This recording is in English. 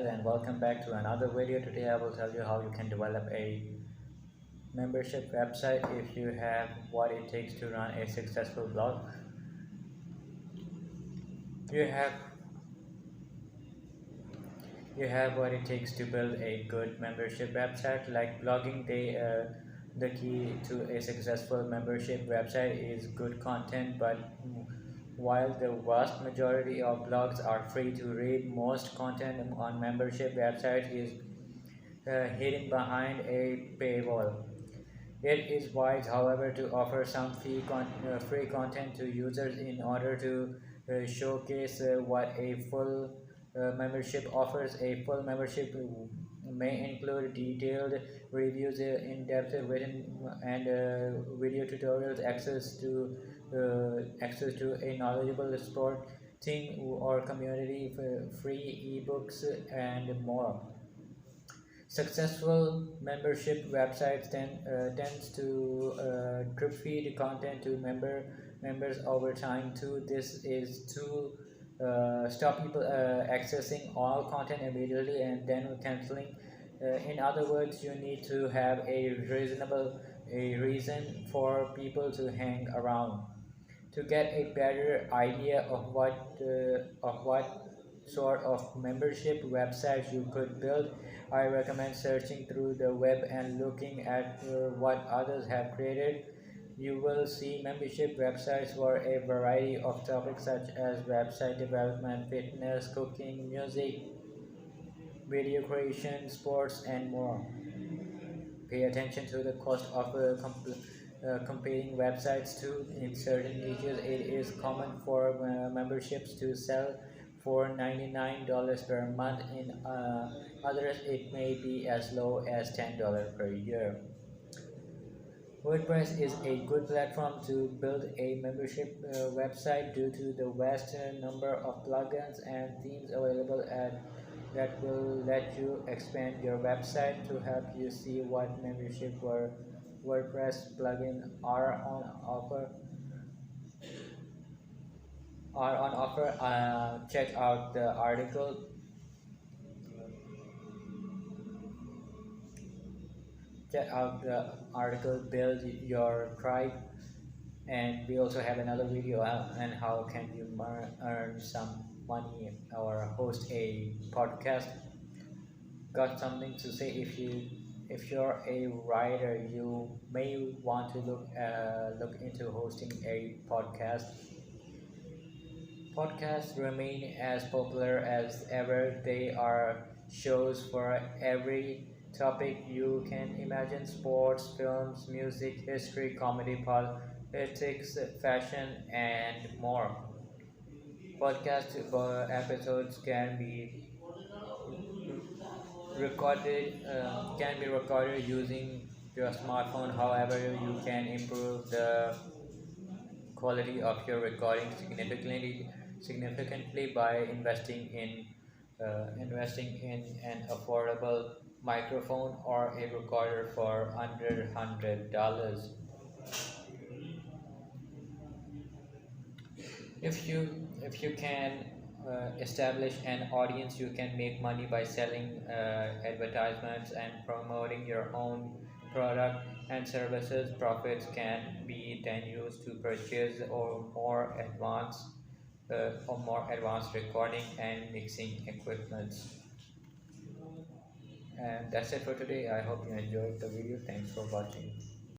guys, and welcome back to another video. Today I will tell you how you can develop a membership website if you have what it takes to run a successful blog. You have you have what it takes to build a good membership website. Like blogging, the key to a successful membership website is good content, but while the vast majority of blogs are free to read, most content on membership websites is hidden behind a paywall. It is wise, however, to offer some free content to users in order to showcase what a full membership offers. A full membership may include detailed reviews, in-depth written and video tutorials, access to a knowledgeable support team or community, free ebooks, and more. Successful membership websites tends to drip feed content to members over time too. This is to stop people accessing all content immediately and then canceling. In other words, you need to have a reason for people to hang around. To get a better idea of what sort of membership websites you could build, I recommend searching through the web and looking at what others have created. You will see membership websites for a variety of topics such as website development, fitness, cooking, music, video creation, sports, and more. Pay attention to the cost of competing websites too. In certain niches, it is common for memberships to sell for $99 per month. In others, it may be as low as $10 per year. WordPress is a good platform to build a membership website due to the vast number of plugins and themes available that will let you expand your website. To help you see what membership WordPress plugins are on offer, check out the article. Build Your Tribe, and we also have another video on how can you earn some money or host a podcast. Got something to say? If you're a writer, you may want to look into hosting a podcast. Podcasts remain as popular as ever. They are shows for every topic you can imagine: sports, films, music, history, comedy, politics, fashion, and more. Podcast episodes can be recorded using your smartphone. However, you can improve the quality of your recording significantly by investing in an affordable microphone or a recorder for under $100. If you can establish an audience, you can make money by selling advertisements and promoting your own product and services. Profits can be then used to purchase more advanced recording and mixing equipment. And that's it for today. I hope you enjoyed the video. Thanks for watching.